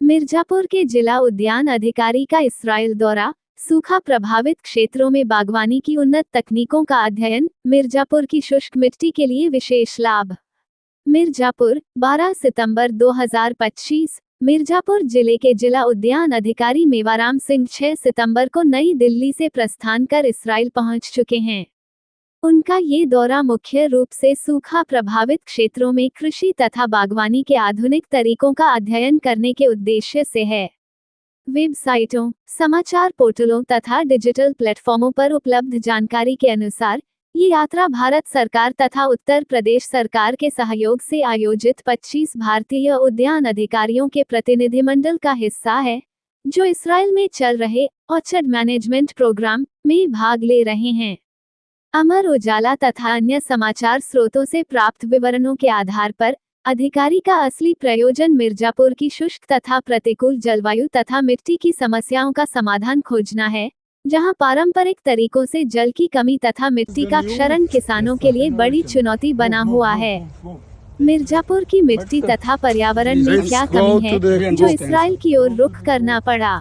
मिर्जापुर के जिला उद्यान अधिकारी का इस्राइल दौरा, सूखा प्रभावित क्षेत्रों में बागवानी की उन्नत तकनीकों का अध्ययन, मिर्जापुर की शुष्क मिट्टी के लिए विशेष लाभ। मिर्जापुर, 12 सितंबर 2025। मिर्जापुर जिले के जिला उद्यान अधिकारी मेवाराम सिंह 6 सितंबर को नई दिल्ली से प्रस्थान कर इस्राइल पहुंच चुके हैं। उनका ये दौरा मुख्य रूप से सूखा प्रभावित क्षेत्रों में कृषि तथा बागवानी के आधुनिक तरीकों का अध्ययन करने के उद्देश्य से है। वेबसाइटों, समाचार पोर्टलों तथा डिजिटल प्लेटफॉर्मों पर उपलब्ध जानकारी के अनुसार, ये यात्रा भारत सरकार तथा उत्तर प्रदेश सरकार के सहयोग से आयोजित 25 भारतीय उद्यान अधिकारियों के प्रतिनिधिमंडल का हिस्सा है, जो इस्राइल में चल रहे ऑर्चर्ड मैनेजमेंट प्रोग्राम में भाग ले रहे हैं। अमर उजाला तथा अन्य समाचार स्रोतों से प्राप्त विवरणों के आधार पर अधिकारी का असली प्रयोजन मिर्जापुर की शुष्क तथा प्रतिकूल जलवायु तथा मिट्टी की समस्याओं का समाधान खोजना है, जहां पारंपरिक तरीकों से जल की कमी तथा मिट्टी का क्षरण किसानों के लिए बड़ी चुनौती बना हुआ है। मिर्जापुर की मिट्टी तथा पर्यावरण में क्या कमी है, जो इस्राइल की ओर रुख करना पड़ा।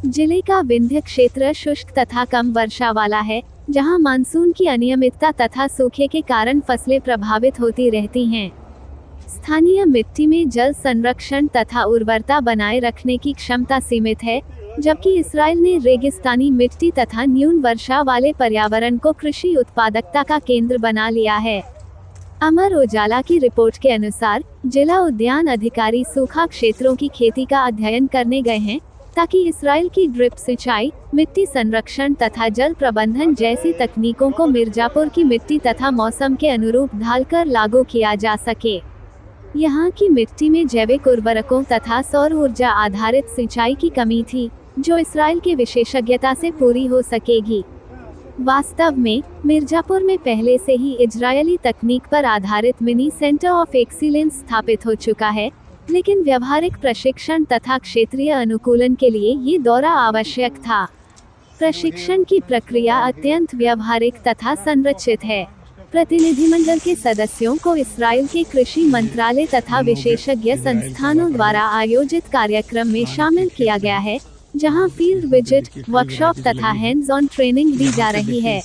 जिले का विंध्य क्षेत्र शुष्क तथा कम वर्षा वाला है, जहां मानसून की अनियमितता तथा सूखे के कारण फसलें प्रभावित होती रहती हैं। स्थानीय मिट्टी में जल संरक्षण तथा उर्वरता बनाए रखने की क्षमता सीमित है, जबकि इस्राइल ने रेगिस्तानी मिट्टी तथा न्यून वर्षा वाले पर्यावरण को कृषि उत्पादकता का केंद्र बना लिया है। अमर उजाला की रिपोर्ट के अनुसार, जिला उद्यान अधिकारी सूखा क्षेत्रों की खेती का अध्ययन करने गए हैं, ताकि इस्राइल की ड्रिप सिंचाई, मिट्टी संरक्षण तथा जल प्रबंधन जैसी तकनीकों को मिर्जापुर की मिट्टी तथा मौसम के अनुरूप ढालकर लागू किया जा सके। यहाँ की मिट्टी में जैविक उर्वरकों तथा सौर ऊर्जा आधारित सिंचाई की कमी थी, जो इस्राइल के विशेषज्ञता से पूरी हो सकेगी। वास्तव में मिर्जापुर में पहले से ही इजरायली तकनीक पर आधारित मिनी सेंटर ऑफ एक्सीलेंस स्थापित हो चुका है, लेकिन व्यावहारिक प्रशिक्षण तथा क्षेत्रीय अनुकूलन के लिए ये दौरा आवश्यक था। प्रशिक्षण की प्रक्रिया अत्यंत व्यावहारिक तथा संरचित है। प्रतिनिधिमंडल के सदस्यों को इस्राइल के कृषि मंत्रालय तथा विशेषज्ञ संस्थानों द्वारा आयोजित कार्यक्रम में शामिल किया गया है, जहां फील्ड विजिट, वर्कशॉप तथा हैंड्स ऑन ट्रेनिंग दी जा रही है।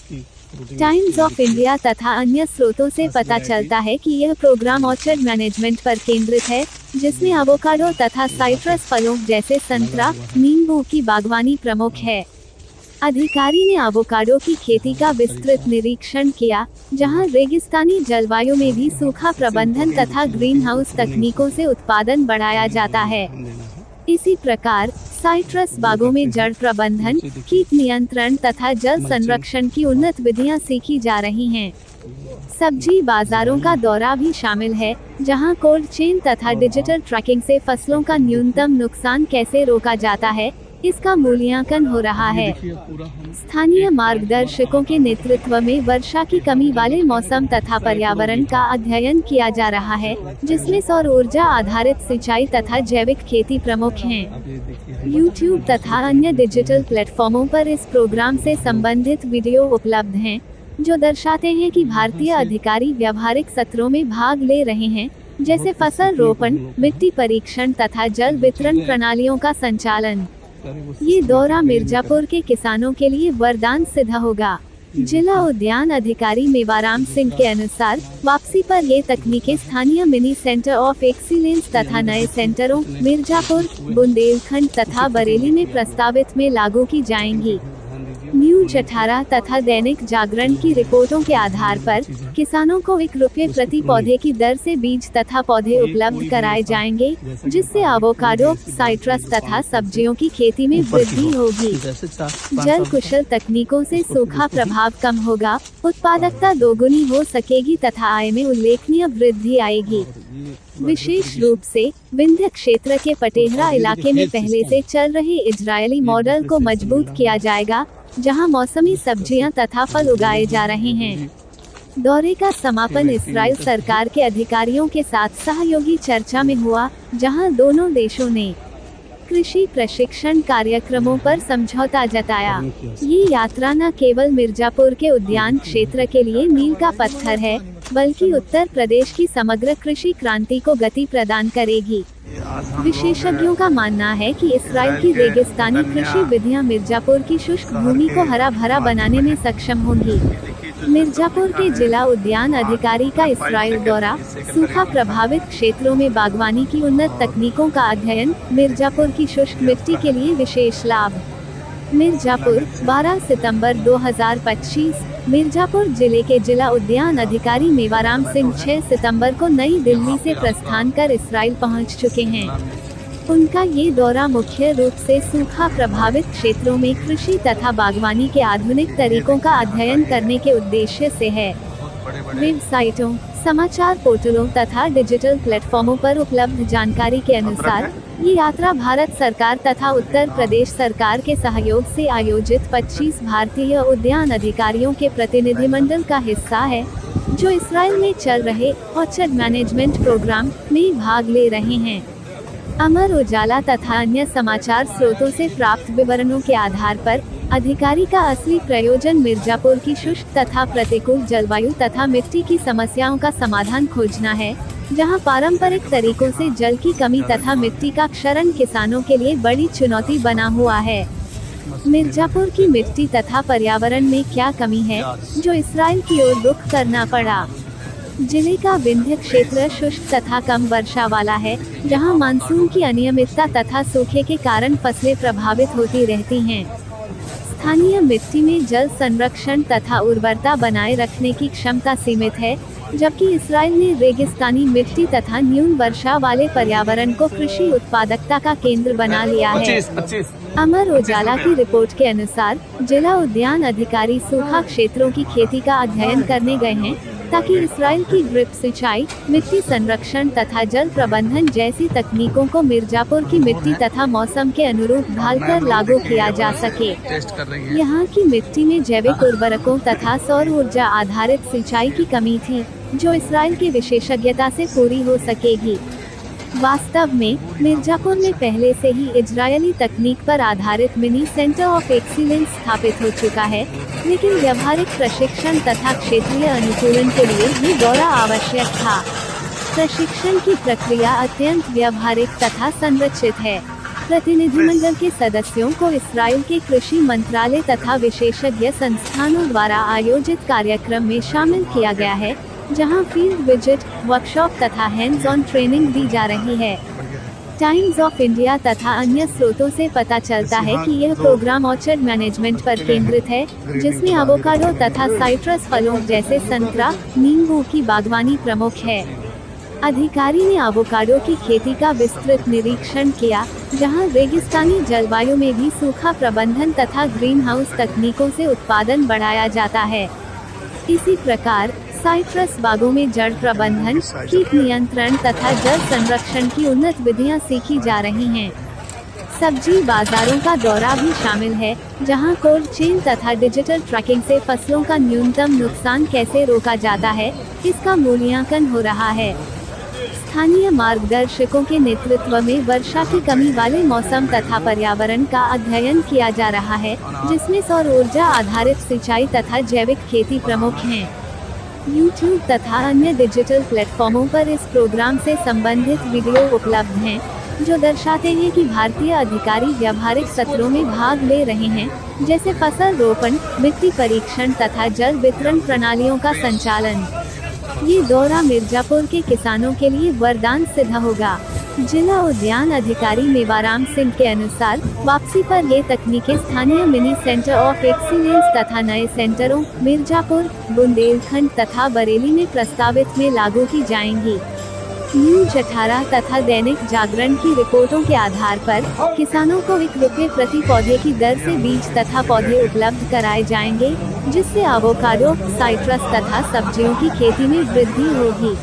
टाइम्स ऑफ इंडिया तथा अन्य स्रोतों से पता चलता है कि यह प्रोग्राम ऑर्चर्ड मैनेजमेंट पर केंद्रित है, जिसमें एवोकाडो तथा साइट्रस फलों जैसे संतरा, नींबू की बागवानी प्रमुख है। अधिकारी ने एवोकाडो की खेती का विस्तृत निरीक्षण किया, जहां रेगिस्तानी जलवायु में भी सूखा प्रबंधन तथा ग्रीन हाउस तकनीकों से उत्पादन बढ़ाया जाता है। इसी प्रकार साइट्रस बागों में जड़ प्रबंधन, कीट नियंत्रण तथा जल संरक्षण की उन्नत विधियां सीखी जा रही हैं। सब्जी बाजारों का दौरा भी शामिल है, जहां कोल्ड चेन तथा डिजिटल ट्रैकिंग से फसलों का न्यूनतम नुकसान कैसे रोका जाता है, इसका मूल्यांकन हो रहा है। स्थानीय मार्गदर्शकों के नेतृत्व में वर्षा की कमी वाले मौसम तथा पर्यावरण का अध्ययन किया जा रहा है, जिसमें सौर ऊर्जा आधारित सिंचाई तथा जैविक खेती प्रमुख हैं। YouTube तथा अन्य डिजिटल प्लेटफॉर्मों पर इस प्रोग्राम से संबंधित वीडियो उपलब्ध हैं, जो दर्शाते हैं कि भारतीय अधिकारी व्यावहारिक सत्रों में भाग ले रहे हैं, जैसे फसल रोपण, मिट्टी परीक्षण तथा जल वितरण प्रणालियों का संचालन। ये दौरा मिर्जापुर के किसानों के लिए वरदान सिद्ध होगा। जिला उद्यान अधिकारी मेवाराम सिंह के अनुसार, वापसी पर ये तकनीकें स्थानीय मिनी सेंटर ऑफ एक्सीलेंस तथा नए सेंटरों मिर्जापुर, बुंदेलखंड तथा बरेली में प्रस्तावित में लागू की जाएंगी। न्यूज 18 तथा दैनिक जागरण की रिपोर्टों के आधार पर किसानों को ₹1 प्रति पौधे की दर से बीज तथा पौधे उपलब्ध कराए जाएंगे, जिससे एवोकाडो, साइट्रस तथा सब्जियों की खेती में वृद्धि होगी। जल कुशल तकनीकों से सूखा प्रभाव कम होगा, उत्पादकता दोगुनी हो सकेगी तथा आय में उल्लेखनीय वृद्धि आएगी। विशेष रूप से विंध्य क्षेत्र के पटेहरा इलाके में पहले से चल रहे इजरायली मॉडल को मजबूत किया जाएगा, जहां मौसमी सब्जियां तथा फल उगाए जा रहे हैं। दौरे का समापन इस्राइल सरकार के अधिकारियों के साथ सहयोगी चर्चा में हुआ, जहां दोनों देशों ने कृषि प्रशिक्षण कार्यक्रमों पर समझौता जताया। ये यात्रा न केवल मिर्जापुर के उद्यान क्षेत्र के लिए मील का पत्थर है, बल्कि उत्तर प्रदेश की समग्र कृषि क्रांति को गति प्रदान करेगी। विशेषज्ञों का मानना है कि इस्राइल की रेगिस्तानी कृषि विधियां मिर्जापुर की शुष्क भूमि को हरा भरा बनाने में सक्षम होंगी। मिर्जापुर के जिला उद्यान अधिकारी का इस्राइल दौरा, सूखा प्रभावित क्षेत्रों में बागवानी की उन्नत तकनीकों का अध्ययन, मिर्जापुर की शुष्क मिट्टी के लिए विशेष लाभ। मिर्जापुर, 12 सितंबर 2025। मिर्जापुर जिले के जिला उद्यान अधिकारी मेवाराम सिंह 6 सितंबर को नई दिल्ली से प्रस्थान कर इस्राइल पहुंच चुके हैं। उनका ये दौरा मुख्य रूप से सूखा प्रभावित क्षेत्रों में कृषि तथा बागवानी के आधुनिक तरीकों का अध्ययन करने के उद्देश्य से है। वेबसाइटों, समाचार पोर्टलों तथा डिजिटल प्लेटफॉर्मों पर उपलब्ध जानकारी के अनुसार ये यात्रा भारत सरकार तथा उत्तर प्रदेश सरकार के सहयोग से आयोजित 25 भारतीय उद्यान अधिकारियों के प्रतिनिधिमंडल का हिस्सा है, जो इस्राइल में चल रहे ऑर्चर्ड मैनेजमेंट प्रोग्राम में भाग ले रहे हैं। अमर उजाला तथा अन्य समाचार स्रोतों से प्राप्त विवरणों के आधार पर अधिकारी का असली प्रयोजन मिर्जापुर की शुष्क तथा प्रतिकूल जलवायु तथा मिट्टी की समस्याओं का समाधान खोजना है, जहां पारंपरिक तरीकों से जल की कमी तथा मिट्टी का क्षरण किसानों के लिए बड़ी चुनौती बना हुआ है। मिर्जापुर की मिट्टी तथा पर्यावरण में क्या कमी है, जो इस्राइल की ओर रुख करना पड़ा। जिले का विंध्य क्षेत्र शुष्क तथा कम वर्षा वाला है, जहां मानसून की अनियमितता तथा सूखे के कारण फसलें प्रभावित होती रहती हैं। स्थानीय मिट्टी में जल संरक्षण तथा उर्वरता बनाए रखने की क्षमता सीमित है, जबकि इस्राइल ने रेगिस्तानी मिट्टी तथा न्यून वर्षा वाले पर्यावरण को कृषि उत्पादकता का केंद्र बना लिया है। अमर उजाला की रिपोर्ट के अनुसार जिला उद्यान अधिकारी सूखा क्षेत्रों की खेती का अध्ययन करने गए हैं, ताकि इस्राइल की ड्रिप सिंचाई, मिट्टी संरक्षण तथा जल प्रबंधन जैसी तकनीकों को मिर्जापुर की मिट्टी तथा मौसम के अनुरूप ढालकर लागू किया जा सके। यहाँ की मिट्टी में जैविक उर्वरकों तथा सौर ऊर्जा आधारित सिंचाई की कमी थी, जो इस्राइल की विशेषज्ञता से पूरी हो सकेगी। वास्तव में मिर्जापुर में पहले से ही इजरायली तकनीक पर आधारित मिनी सेंटर ऑफ एक्सीलेंस स्थापित हो चुका है, लेकिन व्यावहारिक प्रशिक्षण तथा क्षेत्रीय अनुकूलन के लिए ये दौरा आवश्यक था। प्रशिक्षण की प्रक्रिया अत्यंत व्यावहारिक तथा संरचित है। प्रतिनिधिमंडल के सदस्यों को इस्राइल के कृषि मंत्रालय तथा विशेषज्ञ संस्थानों द्वारा आयोजित कार्यक्रम में शामिल किया गया है, जहां फील्ड विजिट, वर्कशॉप तथा हैंड्स ऑन ट्रेनिंग दी जा रही है। टाइम्स ऑफ इंडिया तथा अन्य स्रोतों से पता चलता है कि यह प्रोग्राम ऑर्चर्ड मैनेजमेंट पर केंद्रित है, जिसमें एवोकाडो तथा साइट्रस फलों जैसे संतरा, नींबू की बागवानी प्रमुख है। अधिकारी ने एवोकाडो की खेती का विस्तृत निरीक्षण किया, जहां रेगिस्तानी जलवायु में भी सूखा प्रबंधन तथा ग्रीन हाउस तकनीकों से उत्पादन बढ़ाया जाता है। इसी प्रकार साइट्रस बागों में जड़ प्रबंधन, कीट नियंत्रण तथा जल संरक्षण की उन्नत विधियां सीखी जा रही हैं। सब्जी बाजारों का दौरा भी शामिल है, जहां कोल्ड चेन तथा डिजिटल ट्रैकिंग से फसलों का न्यूनतम नुकसान कैसे रोका जाता है, इसका मूल्यांकन हो रहा है। स्थानीय मार्गदर्शकों के नेतृत्व में वर्षा की कमी वाले मौसम तथा पर्यावरण का अध्ययन किया जा रहा है, जिसमें सौर ऊर्जा आधारित सिंचाई तथा जैविक खेती प्रमुख हैं। YouTube तथा अन्य डिजिटल प्लेटफॉर्मों पर इस प्रोग्राम से संबंधित वीडियो उपलब्ध हैं, जो दर्शाते हैं कि भारतीय अधिकारी व्यावहारिक सत्रों में भाग ले रहे हैं, जैसे फसल रोपण, मिट्टी परीक्षण तथा जल वितरण प्रणालियों का संचालन। ये दौरा मिर्जापुर के किसानों के लिए वरदान सिद्ध होगा। जिला उद्यान अधिकारी मेवाराम सिंह के अनुसार वापसी पर ये तकनीकें स्थानीय मिनी सेंटर ऑफ एक्सीलेंस तथा नए सेंटरों मिर्जापुर, बुंदेलखंड तथा बरेली में प्रस्तावित में लागू की जाएंगी। न्यूज 18 तथा दैनिक जागरण की रिपोर्टों के आधार पर किसानों को ₹1 प्रति पौधे की दर से बीज तथा पौधे उपलब्ध कराए जाएंगे, जिससे एवोकाडो, साइट्रस तथा सब्जियों की खेती में वृद्धि होगी।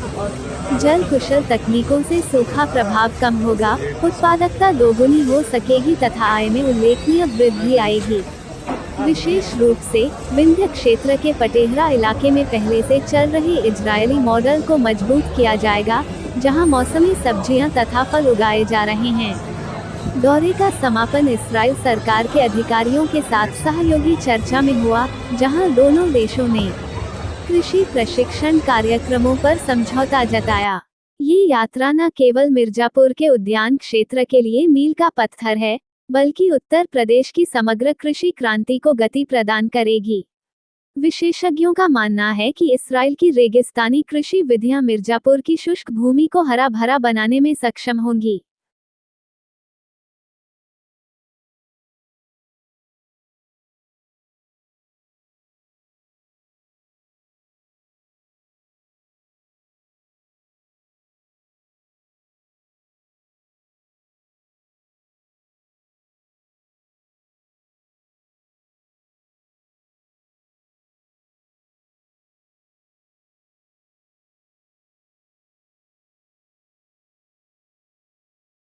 जल कुशल तकनीकों से सूखा प्रभाव कम होगा, उत्पादकता दोगुनी हो सकेगी तथा आय में उल्लेखनीय वृद्धि आएगी। विशेष रूप से विंध्य क्षेत्र के पटेहरा इलाके में पहले से चल रहे इजरायली मॉडल को मजबूत किया जाएगा, जहां मौसमी सब्जियां तथा फल उगाए जा रहे हैं। दौरे का समापन इस्राइल सरकार के अधिकारियों के साथ सहयोगी चर्चा में हुआ, जहां दोनों देशों ने कृषि प्रशिक्षण कार्यक्रमों पर समझौता जताया। ये यात्रा न केवल मिर्जापुर के उद्यान क्षेत्र के लिए मील का पत्थर है, बल्कि उत्तर प्रदेश की समग्र कृषि क्रांति को गति प्रदान करेगी। विशेषज्ञों का मानना है कि इस्राइल की रेगिस्तानी कृषि विधियां मिर्जापुर की शुष्क भूमि को हरा भरा बनाने में सक्षम होंगी।